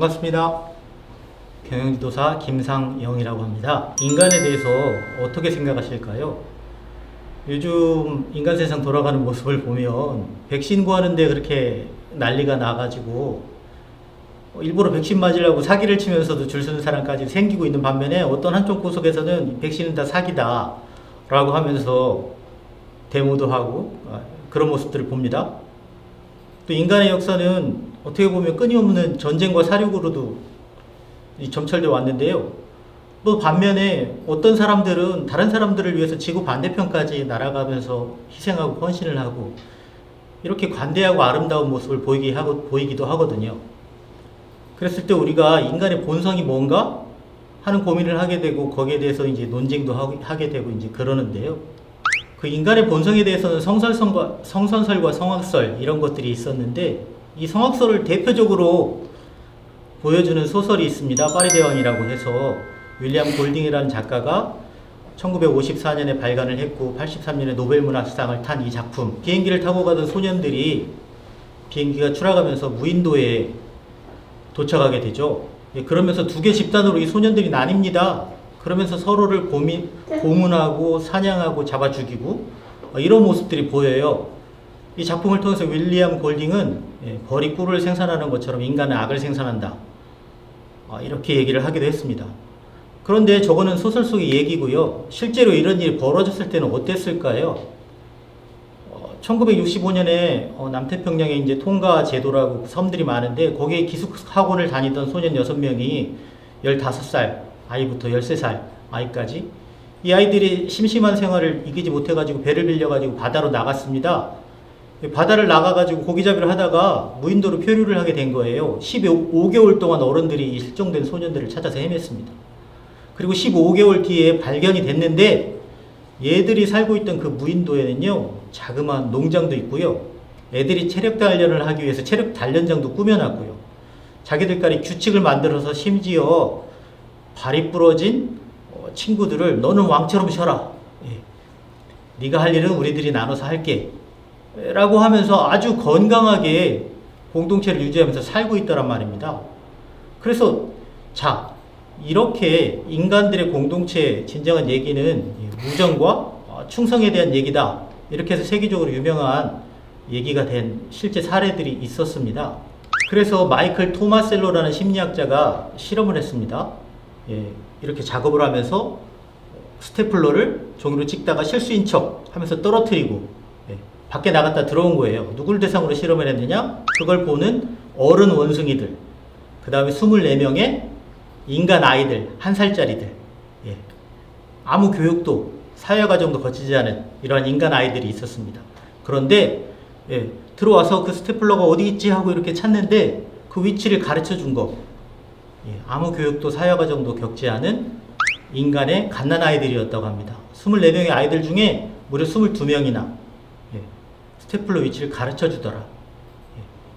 반갑습니다. 경영지도사 김상영이라고 합니다. 인간에 대해서 어떻게 생각하실까요? 요즘 인간 세상 돌아가는 모습을 보면 백신 구하는데 그렇게 난리가 나가지고 일부러 백신 맞으려고 사기를 치면서도 줄 서는 사람까지 생기고 있는 반면에 어떤 한쪽 구석에서는 백신은 다 사기다 라고 하면서 데모도 하고 그런 모습들을 봅니다. 또 인간의 역사는 어떻게 보면 끊임없는 전쟁과 사륙으로도 점철되어 왔는데요. 또 반면에 어떤 사람들은 다른 사람들을 위해서 지구 반대편까지 날아가면서 희생하고 헌신을 하고 이렇게 관대하고 아름다운 모습을 보이기도 하거든요. 그랬을 때 우리가 인간의 본성이 뭔가 하는 고민을 하게 되고 거기에 대해서 이제 논쟁도 하게 되고 이제 그러는데요. 그 인간의 본성에 대해서는 성선설과 성악설 이런 것들이 있었는데 이 성악설을 대표적으로 보여주는 소설이 있습니다. 파리대왕이라고 해서 윌리엄 골딩이라는 작가가 1954년에 발간을 했고 83년에 노벨문학상을 탄 이 작품. 비행기를 타고 가던 소년들이 비행기가 추락하면서 무인도에 도착하게 되죠. 그러면서 두 개 집단으로 이 소년들이 나뉩니다. 그러면서 서로를 고문하고 사냥하고 잡아 죽이고 이런 모습들이 보여요. 이 작품을 통해서 윌리엄 골딩은 벌이 꿀을 생산하는 것처럼 인간은 악을 생산한다. 이렇게 얘기를 하기도 했습니다. 그런데 저거는 소설 속의 얘기고요. 실제로 이런 일이 벌어졌을 때는 어땠을까요? 1965년에 남태평양에 이제 통가 제도라고 섬들이 많은데 거기에 기숙학원을 다니던 소년 6명이 15살 아이부터 13살 아이까지 이 아이들이 심심한 생활을 이기지 못해가지고 배를 빌려가지고 바다로 나갔습니다. 바다를 나가가지고 고기잡이를 하다가 무인도로 표류를 하게 된 거예요. 15개월 동안 어른들이 실종된 소년들을 찾아서 헤맸습니다. 그리고 15개월 뒤에 발견이 됐는데 얘들이 살고 있던 그 무인도에는요 자그마한 농장도 있고요. 애들이 체력 단련을 하기 위해서 체력 단련장도 꾸며놨고요. 자기들끼리 규칙을 만들어서 심지어 발이 부러진 친구들을 너는 왕처럼 쉬어라. 네가 할 일은 우리들이 나눠서 할게. 라고 하면서 아주 건강하게 공동체를 유지하면서 살고 있다란 말입니다. 그래서 자 이렇게 인간들의 공동체의 진정한 얘기는 무정과 충성에 대한 얘기다. 이렇게 해서 세계적으로 유명한 얘기가 된 실제 사례들이 있었습니다. 그래서 마이클 토마셀로라는 심리학자가 실험을 했습니다. 이렇게 작업을 하면서 스테플러를 종이로 찍다가 실수인 척 하면서 떨어뜨리고 밖에 나갔다 들어온 거예요. 누굴 대상으로 실험을 했느냐? 그걸 보는 어른 원숭이들, 그 다음에 24명의 인간 아이들, 1살짜리들, 아무 교육도 사회과정도 거치지 않은 이러한 인간 아이들이 있었습니다. 그런데 들어와서 그 스테플러가 어디 있지 하고 이렇게 찾는데 그 위치를 가르쳐 준 거, 아무 교육도 사회과정도 겪지 않은 인간의 갓난아이들이었다고 합니다. 24명의 아이들 중에 무려 22명이나 스테플러 위치를 가르쳐 주더라.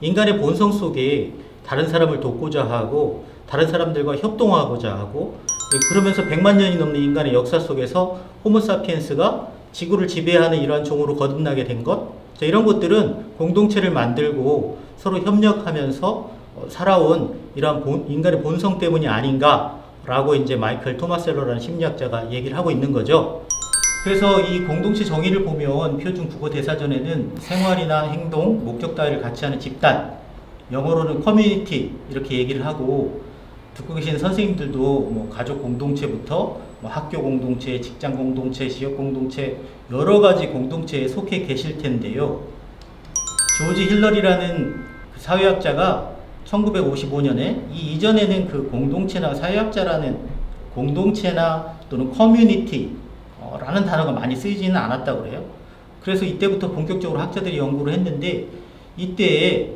인간의 본성 속에 다른 사람을 돕고자 하고 다른 사람들과 협동하고자 하고 그러면서 100만 년이 넘는 인간의 역사 속에서 호모사피엔스가 지구를 지배하는 이러한 종으로 거듭나게 된 것, 이런 것들은 공동체를 만들고 서로 협력하면서 살아온 이러한 인간의 본성 때문이 아닌가라고 이제 마이클 토마셀로라는 심리학자가 얘기를 하고 있는 거죠. 그래서 이 공동체 정의를 보면 표준 국어 대사전에는 생활이나 행동, 목적 따위를 같이 하는 집단, 영어로는 커뮤니티 이렇게 얘기를 하고 듣고 계신 선생님들도 뭐 가족 공동체부터 뭐 학교 공동체, 직장 공동체, 지역 공동체 여러 가지 공동체에 속해 계실 텐데요. 조지 힐러리라는 그 사회학자가 1955년에 이 이전에는 그 공동체나 사회학자라는 공동체나 또는 커뮤니티 라는 단어가 많이 쓰이지는 않았다고 그래요. 그래서 이때부터 본격적으로 학자들이 연구를 했는데 이때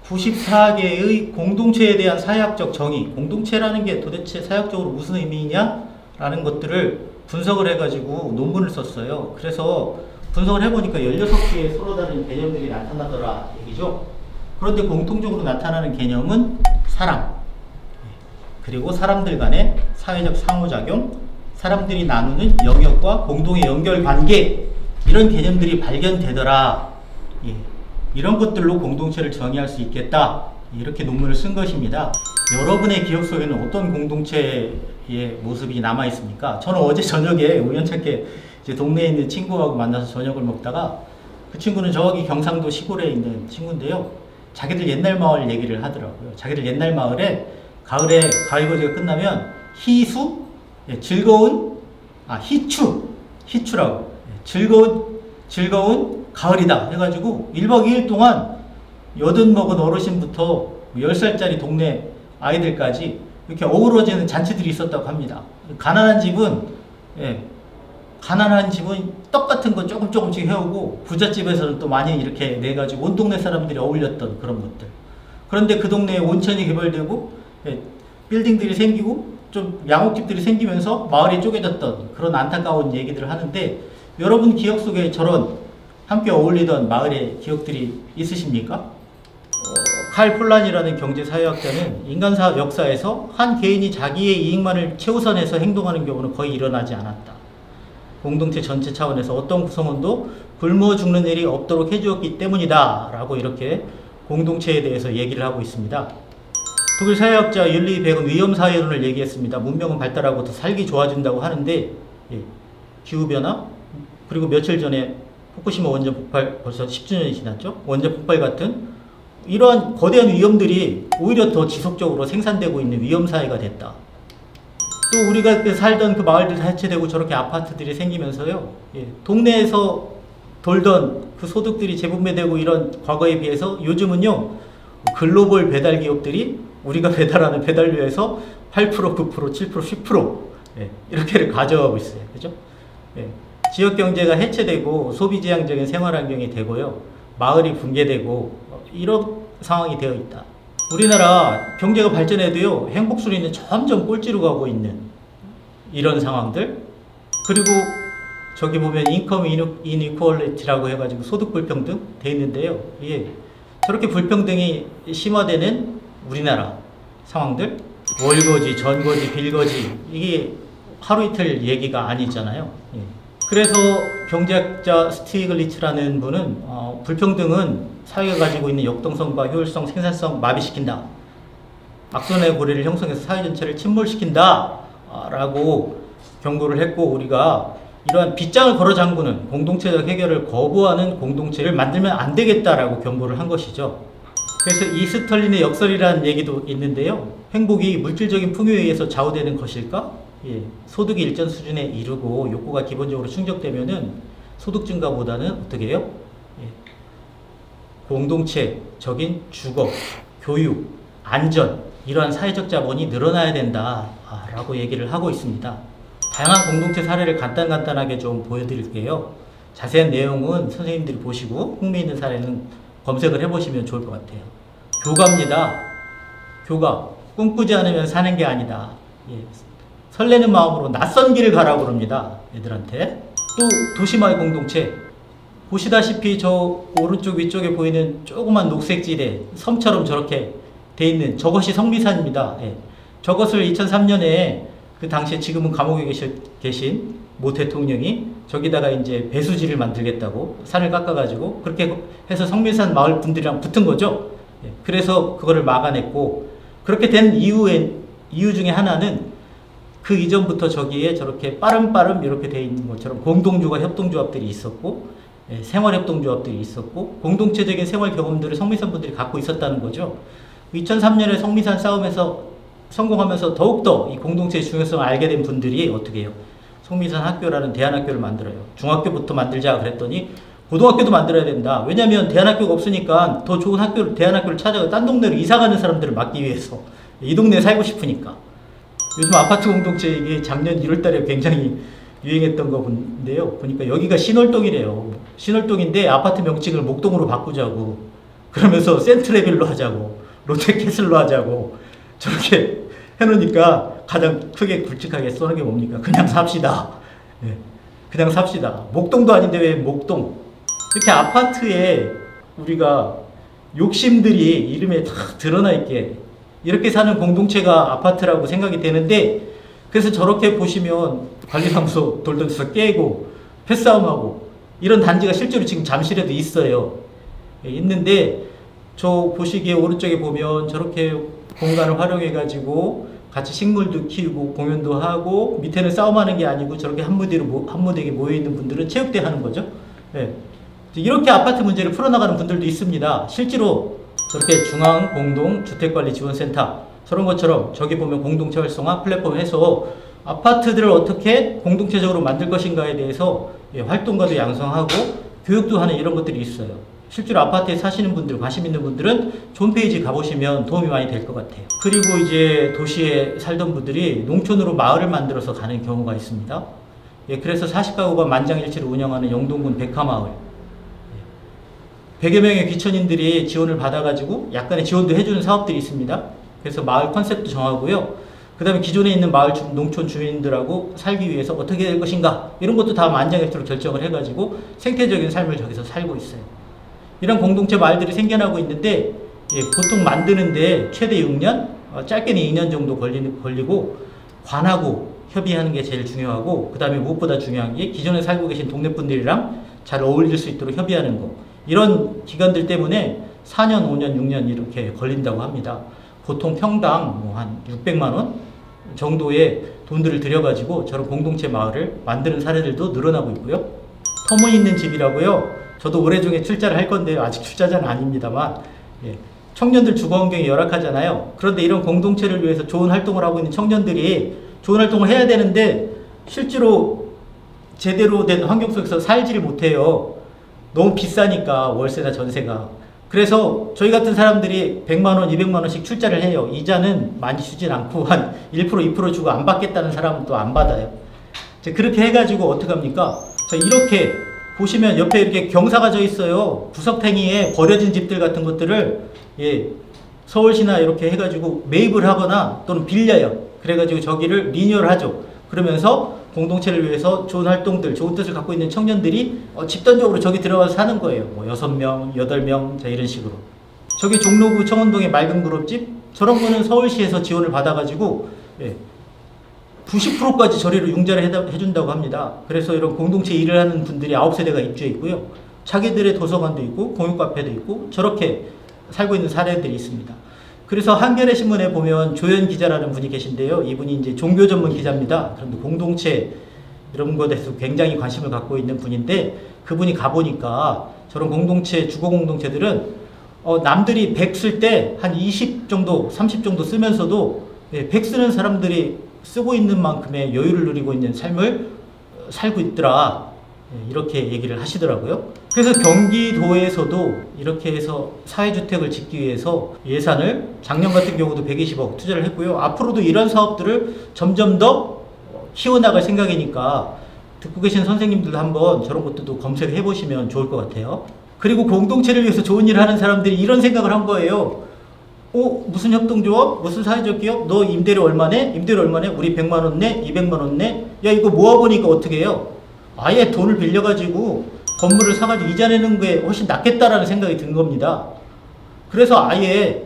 94개의 공동체에 대한 사회학적 정의, 공동체라는 게 도대체 사회학적으로 무슨 의미냐? 라는 것들을 분석을 해가지고 논문을 썼어요. 그래서 분석을 해보니까 16개의 서로 다른 개념들이 나타나더라 얘기죠. 그런데 공통적으로 나타나는 개념은 사랑, 그리고 사람들 간의 사회적 상호작용, 사람들이 나누는 영역과 공동의 연결관계 이런 개념들이 발견되더라. 이런 것들로 공동체를 정의할 수 있겠다 이렇게 논문을 쓴 것입니다. 여러분의 기억 속에는 어떤 공동체의 모습이 남아 있습니까? 저는 어제 저녁에 우연찮게 이제 동네에 있는 친구하고 만나서 저녁을 먹다가 그 친구는 저기 경상도 시골에 있는 친구인데요. 자기들 옛날 마을 얘기를 하더라고요. 자기들 옛날 마을에 가을에 가을거지가 끝나면 희수, 희추라고 즐거운 가을이다 해가지고 1박 2일 동안 여든 먹은 어르신부터 10살짜리 동네 아이들까지 이렇게 어우러지는 잔치들이 있었다고 합니다. 가난한 집은 떡 같은 거 조금씩 해오고 부잣집에서는 또 많이 이렇게 내가지고 온 동네 사람들이 어울렸던 그런 것들. 그런데 그 동네에 온천이 개발되고 빌딩들이 생기고 좀 양옥집들이 생기면서 마을이 쪼개졌던 그런 안타까운 얘기들을 하는데, 여러분 기억 속에 저런 함께 어울리던 마을의 기억들이 있으십니까? 칼 폴란이라는 경제사회학자는 인간사 역사에서 한 개인이 자기의 이익만을 최우선해서 행동하는 경우는 거의 일어나지 않았다. 공동체 전체 차원에서 어떤 구성원도 굶어 죽는 일이 없도록 해주었기 때문이다 라고 이렇게 공동체에 대해서 얘기를 하고 있습니다. 독일 사회학자 율리 백은 위험사회론을 얘기했습니다. 문명은 발달하고 더 살기 좋아진다고 하는데 기후변화, 그리고 며칠 전에 후쿠시마 원전 폭발, 벌써 10주년이 지났죠? 원전 폭발 같은 이러한 거대한 위험들이 오히려 더 지속적으로 생산되고 있는 위험사회가 됐다. 또 우리가 살던 그 마을들 다 해체되고 저렇게 아파트들이 생기면서요, 동네에서 돌던 그 소득들이 재분배되고 이런 과거에 비해서 요즘은요, 글로벌 배달 기업들이 우리가 배달하는 배달료에서 8%, 9%, 7%, 10% 이렇게를 가져가고 있어요. 그죠? 지역 경제가 해체되고 소비지향적인 생활 환경이 되고요, 마을이 붕괴되고 이런 상황이 되어 있다. 우리나라 경제가 발전해도요, 행복 순위는 점점 꼴찌로 가고 있는 이런 상황들. 그리고 저기 보면 인컴 이니퀄리티라고 해가지고 소득 불평등 돼 있는데요. 저렇게 불평등이 심화되는 우리나라 상황들, 월거지, 전거지, 빌거지, 이게 하루 이틀 얘기가 아니잖아요. 그래서 경제학자 스티글리츠라는 분은 불평등은 사회가 가지고 있는 역동성과 효율성, 생산성 마비시킨다. 악순환의 고리를 형성해서 사회 전체를 침몰시킨다 라고 경고를 했고, 우리가 이러한 빗장을 걸어 잠그는 공동체적 해결을 거부하는 공동체를 만들면 안 되겠다라고 경고를 한 것이죠. 그래서 이스털린의 역설이라는 얘기도 있는데요. 행복이 물질적인 풍요에 의해서 좌우되는 것일까? 소득이 일정 수준에 이르고 욕구가 기본적으로 충족되면은 소득 증가보다는 어떻게 해요? 공동체적인 주거, 교육, 안전, 이러한 사회적 자본이 늘어나야 된다라고 얘기를 하고 있습니다. 다양한 공동체 사례를 간단하게 좀 보여드릴게요. 자세한 내용은 선생님들이 보시고 흥미있는 사례는 검색을 해보시면 좋을 것 같아요. 교가입니다. 교가. 꿈꾸지 않으면 사는 게 아니다. 설레는 마음으로 낯선 길을 가라고 그럽니다. 애들한테. 또 도시마을 공동체. 보시다시피 저 오른쪽 위쪽에 보이는 조그만 녹색지대, 섬처럼 저렇게 돼 있는 저것이 성미산입니다. 저것을 2003년에 그 당시에 지금은 감옥에 계신 모 대통령이 저기다가 이제 배수지를 만들겠다고 산을 깎아가지고 그렇게 해서 성미산 마을 분들이랑 붙은 거죠. 그래서 그거를 막아냈고, 그렇게 된 이유 중에 하나는 그 이전부터 저기에 저렇게 빠름빠름 이렇게 돼 있는 것처럼 공동주가 협동조합들이 있었고, 생활협동조합들이 있었고, 공동체적인 생활 경험들을 성미산 분들이 갖고 있었다는 거죠. 2003년에 성미산 싸움에서 성공하면서 더욱더 이 공동체의 중요성을 알게 된 분들이 어떻게 해요? 성미산 학교라는 대안학교를 만들어요. 중학교부터 만들자 그랬더니 고등학교도 만들어야 된다. 왜냐하면 대안학교가 없으니까 더 좋은 대안학교를 찾아가 딴 동네로 이사가는 사람들을 막기 위해서, 이 동네에 살고 싶으니까. 요즘 아파트 공동체 이게 작년 1월달에 굉장히 유행했던 거 본데요. 보니까 여기가 신월동이래요. 신월동인데 아파트 명칭을 목동으로 바꾸자고, 그러면서 센트레빌로 하자고, 롯데캐슬로 하자고, 저렇게 해놓으니까 가장 크게 굵직하게 써는 게 뭡니까? 그냥 삽시다. 그냥 삽시다. 목동도 아닌데 왜 목동? 이렇게 아파트에 우리가 욕심들이 이름에 다 드러나 있게 이렇게 사는 공동체가 아파트라고 생각이 되는데, 그래서 저렇게 보시면 관리사무소 돌던 데서 깨고 패싸움하고 이런 단지가 실제로 지금 잠실에도 있어요. 있는데 저 보시기에 오른쪽에 보면 저렇게 공간을 활용해 가지고 같이 식물도 키우고 공연도 하고 밑에는 싸움하는 게 아니고 저렇게 한 무대에 모여 있는 분들은 체육대 하는 거죠. 예. 이렇게 아파트 문제를 풀어나가는 분들도 있습니다. 실제로 저렇게 중앙공동주택관리지원센터 저런 것처럼 저기 보면 공동체 활성화 플랫폼 해서 아파트들을 어떻게 공동체적으로 만들 것인가에 대해서 활동가도 양성하고 교육도 하는 이런 것들이 있어요. 실제로 아파트에 사시는 분들, 관심 있는 분들은 좋은 페이지 가보시면 도움이 많이 될 것 같아요. 그리고 이제 도시에 살던 분들이 농촌으로 마을을 만들어서 가는 경우가 있습니다. 그래서 40가구가 만장일치로 운영하는 영동군 백화마을. 100여 명의 귀천인들이 지원을 받아가지고 약간의 지원도 해주는 사업들이 있습니다. 그래서 마을 컨셉도 정하고요. 그 다음에 기존에 있는 마을 농촌 주민들하고 살기 위해서 어떻게 될 것인가 이런 것도 다 만장일치로 결정을 해가지고 생태적인 삶을 저기서 살고 있어요. 이런 공동체 마을들이 생겨나고 있는데 보통 만드는데 최대 6년, 짧게는 2년 정도 걸리고 관하고 협의하는 게 제일 중요하고 그 다음에 무엇보다 중요한 게 기존에 살고 계신 동네 분들이랑 잘 어울릴 수 있도록 협의하는 거. 이런 기간들 때문에 4년, 5년, 6년 이렇게 걸린다고 합니다. 보통 평당 뭐 한 600만 원 정도의 돈들을 들여가지고 저런 공동체 마을을 만드는 사례들도 늘어나고 있고요. 터무니있는 집이라고요. 저도 올해 중에 출자를 할 건데요. 아직 출자자는 아닙니다만 청년들 주거 환경이 열악하잖아요. 그런데 이런 공동체를 위해서 좋은 활동을 하고 있는 청년들이 좋은 활동을 해야 되는데 실제로 제대로 된 환경 속에서 살지를 못해요. 너무 비싸니까 월세나 전세가. 그래서 저희 같은 사람들이 100만 원, 200만 원씩 출자를 해요. 이자는 많이 주진 않고 한 1%, 2% 주고 안 받겠다는 사람은 또 안 받아요. 그렇게 해가지고 어떡합니까? 자, 이렇게 보시면 옆에 이렇게 경사가 져 있어요. 구석탱이에 버려진 집들 같은 것들을 서울시나 이렇게 해가지고 매입을 하거나 또는 빌려요. 그래가지고 저기를 리뉴얼 하죠. 그러면서 공동체를 위해서 좋은 활동들, 좋은 뜻을 갖고 있는 청년들이 집단적으로 저기 들어가서 사는 거예요. 뭐 6명, 8명, 자 이런 식으로. 저기 종로구 청운동의 맑은 그룹집 저런 거는 서울시에서 지원을 받아가지고 90%까지 저리로 융자를 해준다고 합니다. 그래서 이런 공동체 일을 하는 분들이 9세대가 입주해 있고요. 자기들의 도서관도 있고 공유카페도 있고 저렇게 살고 있는 사례들이 있습니다. 그래서 한겨레 신문에 보면 조현 기자라는 분이 계신데요. 이분이 이제 종교 전문 기자입니다. 그런데 공동체 이런 것에 대해서 굉장히 관심을 갖고 있는 분인데 그분이 가보니까 저런 공동체, 주거 공동체들은 남들이 100 쓸 때 한 20 정도, 30 정도 쓰면서도 100 쓰는 사람들이 쓰고 있는 만큼의 여유를 누리고 있는 삶을 살고 있더라. 이렇게 얘기를 하시더라고요. 그래서 경기도에서도 이렇게 해서 사회주택을 짓기 위해서 예산을 작년 같은 경우도 120억 투자를 했고요. 앞으로도 이런 사업들을 점점 더 키워나갈 생각이니까 듣고 계신 선생님들도 한번 저런 것들도 검색해 보시면 좋을 것 같아요. 그리고 공동체를 위해서 좋은 일을 하는 사람들이 이런 생각을 한 거예요. 무슨 협동조합? 무슨 사회적 기업? 너 임대료 얼마네? 임대료 얼마네? 우리 100만 원 내? 200만 원 내? 야 이거 모아보니까 어떻게 해요? 아예 돈을 빌려가지고 건물을 사가지고 이자 내는 게 훨씬 낫겠다라는 생각이 든 겁니다. 그래서 아예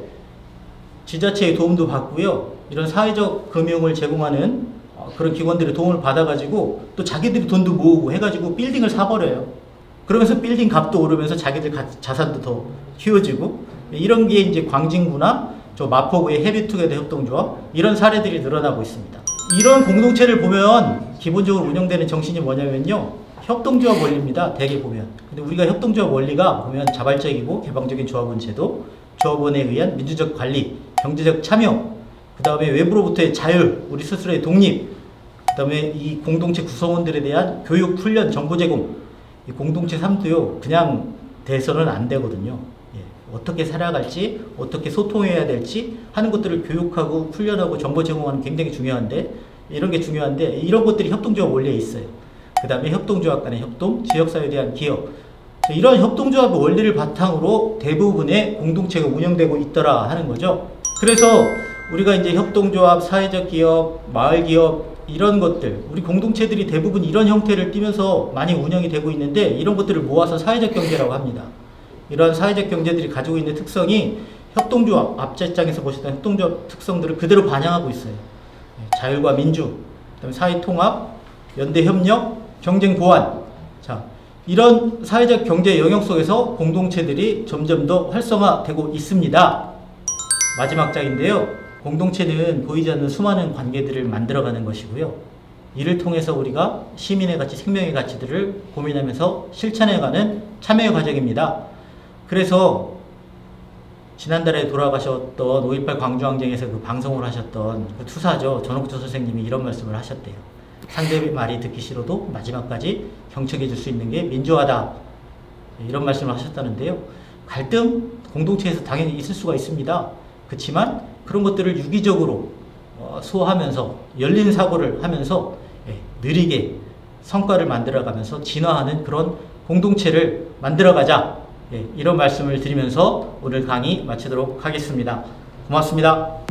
지자체의 도움도 받고요. 이런 사회적 금융을 제공하는 그런 기관들의 도움을 받아가지고 또 자기들이 돈도 모으고 해가지고 빌딩을 사버려요. 그러면서 빌딩 값도 오르면서 자기들 자산도 더 키워지고 이런 게 이제 광진구나 저 마포구의 해비투게더 협동조합 이런 사례들이 늘어나고 있습니다. 이런 공동체를 보면 기본적으로 운영되는 정신이 뭐냐면요. 협동조합 원리입니다. 대개 보면. 근데 우리가 협동조합 원리가 보면 자발적이고 개방적인 조합원 제도, 조합원에 의한 민주적 관리, 경제적 참여, 그 다음에 외부로부터의 자율, 우리 스스로의 독립, 그 다음에 이 공동체 구성원들에 대한 교육, 훈련, 정보 제공, 이 공동체 삶도요, 그냥 돼서는 안 되거든요. 어떻게 살아갈지, 어떻게 소통해야 될지 하는 것들을 교육하고 훈련하고 정보 제공하는 게 굉장히 중요한데, 이런 게 중요한데, 이런 것들이 협동조합 원리에 있어요. 그 다음에 협동조합 간의 협동, 지역사회에 대한 기여. 이런 협동조합의 원리를 바탕으로 대부분의 공동체가 운영되고 있더라 하는 거죠. 그래서 우리가 이제 협동조합, 사회적 기업, 마을 기업, 이런 것들, 우리 공동체들이 대부분 이런 형태를 띠면서 많이 운영이 되고 있는데, 이런 것들을 모아서 사회적 경제라고 합니다. 이러한 사회적 경제들이 가지고 있는 특성이 협동조합, 앞자 장에서 보셨던 협동조합 특성들을 그대로 반영하고 있어요. 자율과 민주, 그다음에 사회 통합, 연대 협력, 경쟁 보완. 자, 이런 사회적 경제 영역 속에서 공동체들이 점점 더 활성화되고 있습니다. 마지막 장인데요. 공동체는 보이지 않는 수많은 관계들을 만들어가는 것이고요. 이를 통해서 우리가 시민의 가치, 생명의 가치들을 고민하면서 실천해가는 참여의 과정입니다. 그래서 지난달에 돌아가셨던 5.18 광주항쟁에서 그 방송을 하셨던 그 투사죠. 전옥조 선생님이 이런 말씀을 하셨대요. 상대의 말이 듣기 싫어도 마지막까지 경청해 줄 수 있는 게 민주화다. 이런 말씀을 하셨다는데요. 갈등, 공동체에서 당연히 있을 수가 있습니다. 그렇지만 그런 것들을 유기적으로 소화하면서 열린 사고를 하면서 느리게 성과를 만들어가면서 진화하는 그런 공동체를 만들어가자. 이런 말씀을 드리면서 오늘 강의 마치도록 하겠습니다. 고맙습니다.